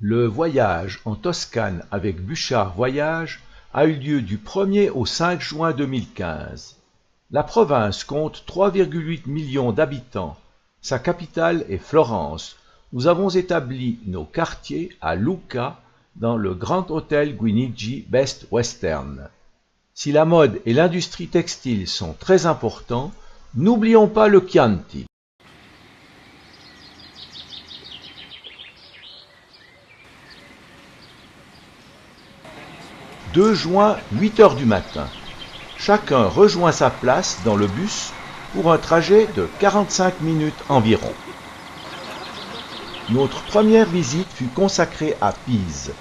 Le voyage en Toscane avec Bouchard Voyage a eu lieu du 1er au 5 juin 2015. La province compte 3,8 millions d'habitants. Sa capitale est Florence. Nous avons établi nos quartiers à Lucca, dans le Grand Hôtel Guinigi Best Western. Si la mode et l'industrie textile sont très importants, n'oublions pas le Chianti. 2 juin, 8 heures du matin. Chacun rejoint sa place dans le bus pour un trajet de 45 minutes environ. Notre première visite fut consacrée à Pise.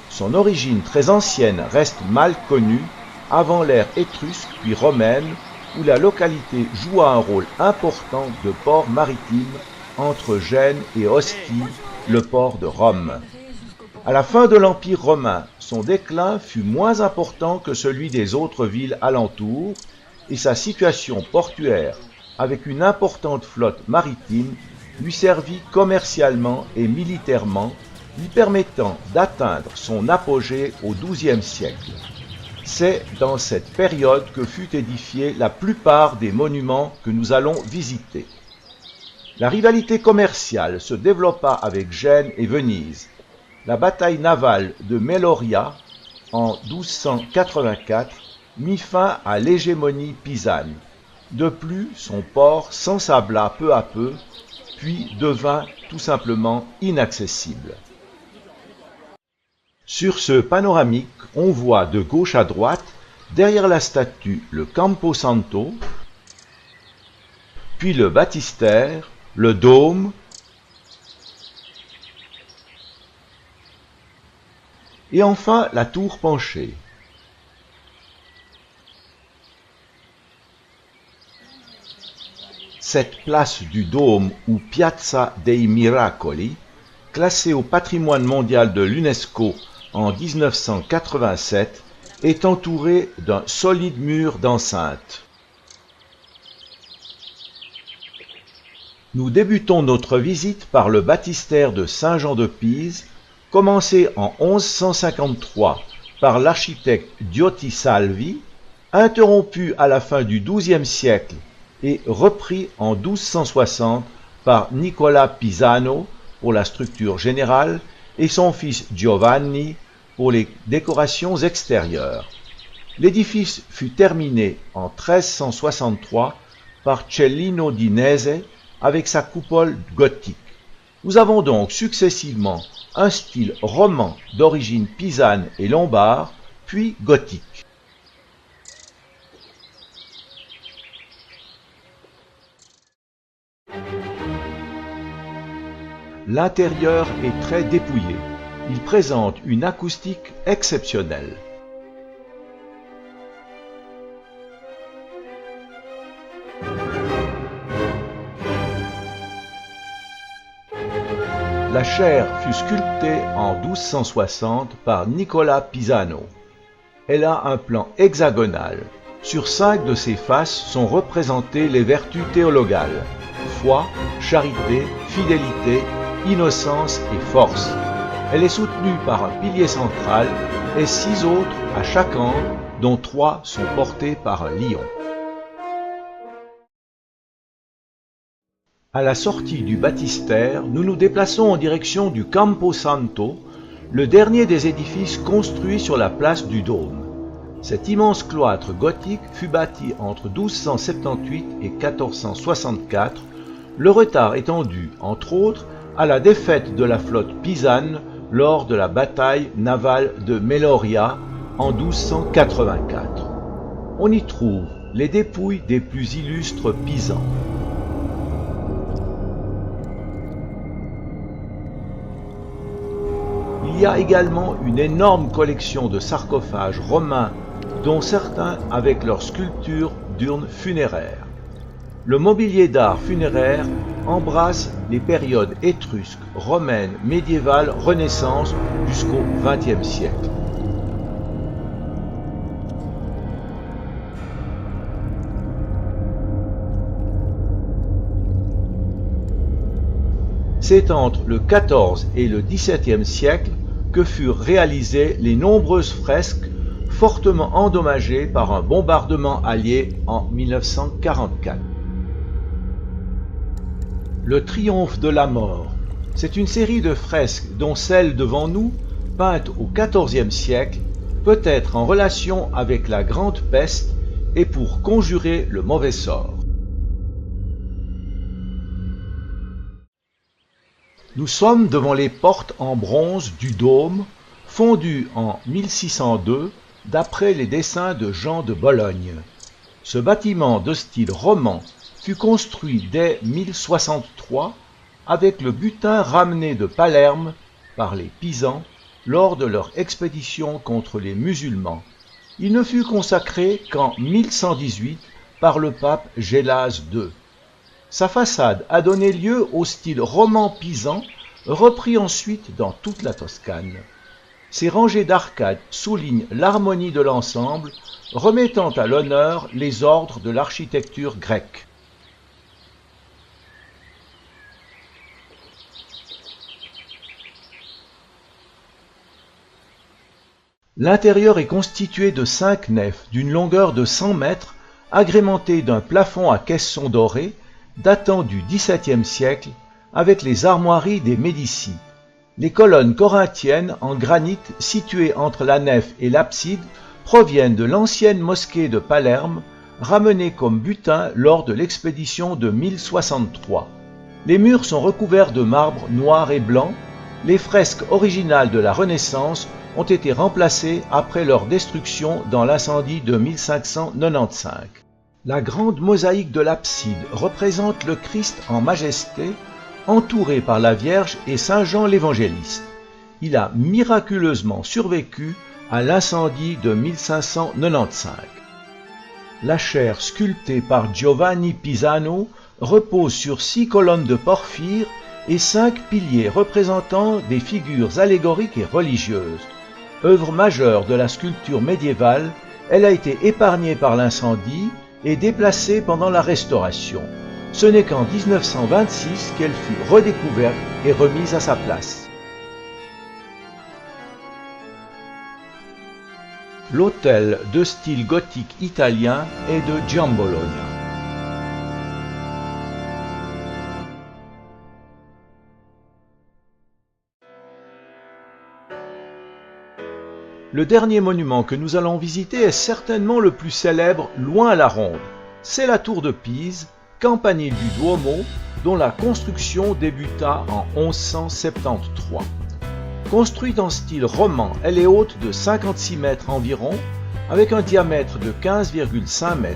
Son origine très ancienne reste mal connue avant l'ère étrusque puis romaine, où la localité joua un rôle important de port maritime entre Gênes et Ostie, le port de Rome. À la fin de l'Empire romain, son déclin fut moins important que celui des autres villes alentours et sa situation portuaire, avec une importante flotte maritime, lui servit commercialement et militairement, lui permettant d'atteindre son apogée au XIIe siècle. C'est dans cette période que fut édifiée la plupart des monuments que nous allons visiter. La rivalité commerciale se développa avec Gênes et Venise. La bataille navale de Meloria, en 1284, mit fin à l'hégémonie pisane. De plus, son port s'ensabla peu à peu, puis devint tout simplement inaccessible. Sur ce panoramique, on voit de gauche à droite, derrière la statue, le Campo Santo, puis le baptistère, le dôme, et enfin la tour penchée. Cette place du dôme ou Piazza dei Miracoli, classée au patrimoine mondial de l'UNESCO en 1987, est entourée d'un solide mur d'enceinte. Nous débutons notre visite par le baptistère de Saint-Jean de Pise, commencé en 1153 par l'architecte Diotti Salvi, interrompu à la fin du XIIe siècle et repris en 1260 par Nicola Pisano pour la structure générale et son fils Giovanni pour les décorations extérieures. L'édifice fut terminé en 1363 par Cellino di Nese avec sa coupole gothique. Nous avons donc successivement un style roman d'origine pisane et lombard, puis gothique. L'intérieur est très dépouillé. Il présente une acoustique exceptionnelle. La chaire fut sculptée en 1260 par Nicola Pisano. Elle a un plan hexagonal. Sur 5 de ses faces sont représentées les vertus théologales: foi, charité, fidélité, innocence et force. Elle est soutenue par un pilier central et 6 autres à chaque angle, dont 3 sont portés par un lion. À la sortie du baptistère, nous nous déplaçons en direction du Campo Santo, le dernier des édifices construits sur la place du Dôme. Cet immense cloître gothique fut bâti entre 1278 et 1464, le retard étant dû, entre autres, à la défaite de la flotte pisane lors de la bataille navale de Meloria en 1284. On y trouve les dépouilles des plus illustres pisans. Il y a également une énorme collection de sarcophages romains, dont certains avec leurs sculptures d'urnes funéraires. Le mobilier d'art funéraire embrasse les périodes étrusques, romaines, médiévales, Renaissance jusqu'au XXe siècle. C'est entre le XIVe et le XVIIe siècle que furent réalisées les nombreuses fresques fortement endommagées par un bombardement allié en 1944. Le triomphe de la mort, c'est une série de fresques dont celle devant nous, peinte au XIVe siècle, peut être en relation avec la Grande Peste et pour conjurer le mauvais sort. Nous sommes devant les portes en bronze du dôme, fondues en 1602 d'après les dessins de Jean de Bologne. Ce bâtiment de style roman fut construit dès 1063 avec le butin ramené de Palerme par les Pisans lors de leur expédition contre les musulmans. Il ne fut consacré qu'en 1118 par le pape Gélase II. Sa façade a donné lieu au style roman pisan, repris ensuite dans toute la Toscane. Ces rangées d'arcades soulignent l'harmonie de l'ensemble, remettant à l'honneur les ordres de l'architecture grecque. L'intérieur est constitué de 5 nefs d'une longueur de 100 mètres, agrémentées d'un plafond à caissons dorés, datant du XVIIe siècle, avec les armoiries des Médicis. Les colonnes corinthiennes en granit situées entre la nef et l'abside proviennent de l'ancienne mosquée de Palerme, ramenée comme butin lors de l'expédition de 1063. Les murs sont recouverts de marbre noir et blanc. Les fresques originales de la Renaissance ont été remplacées après leur destruction dans l'incendie de 1595. La grande mosaïque de l'abside représente le Christ en majesté, entouré par la Vierge et Saint Jean l'Évangéliste. Il a miraculeusement survécu à l'incendie de 1595. La chaire sculptée par Giovanni Pisano repose sur 6 colonnes de porphyre et 5 piliers représentant des figures allégoriques et religieuses. Œuvre majeure de la sculpture médiévale, elle a été épargnée par l'incendie et déplacée pendant la Restauration. Ce n'est qu'en 1926 qu'elle fut redécouverte et remise à sa place. L'autel de style gothique italien est de Giambologna. Le dernier monument que nous allons visiter est certainement le plus célèbre loin à la ronde. C'est la tour de Pise, campanile du Duomo, dont la construction débuta en 1173. Construite en style roman, elle est haute de 56 mètres environ, avec un diamètre de 15,5 mètres.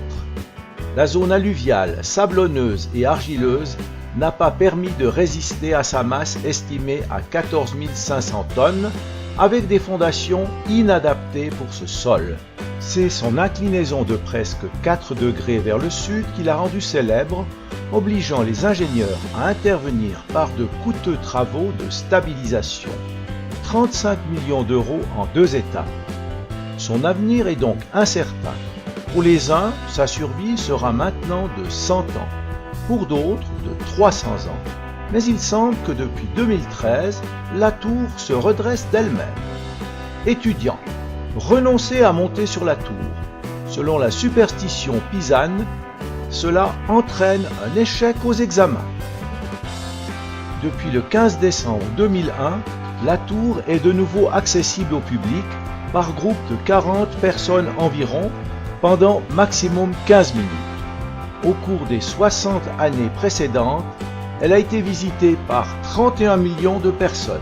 La zone alluviale, sablonneuse et argileuse n'a pas permis de résister à sa masse estimée à 14 500 tonnes, avec des fondations inadaptées pour ce sol. C'est son inclinaison de presque 4 degrés vers le sud qui l'a rendue célèbre, obligeant les ingénieurs à intervenir par de coûteux travaux de stabilisation. 35 millions d'euros en 2 étapes. Son avenir est donc incertain. Pour les uns, sa survie sera maintenant de 100 ans, pour d'autres de 300 ans. Mais il semble que depuis 2013, la tour se redresse d'elle-même. Étudiants, renoncez à monter sur la tour. Selon la superstition pisane, cela entraîne un échec aux examens. Depuis le 15 décembre 2001, la tour est de nouveau accessible au public par groupe de 40 personnes environ pendant maximum 15 minutes. Au cours des 60 années précédentes, elle a été visitée par 31 millions de personnes.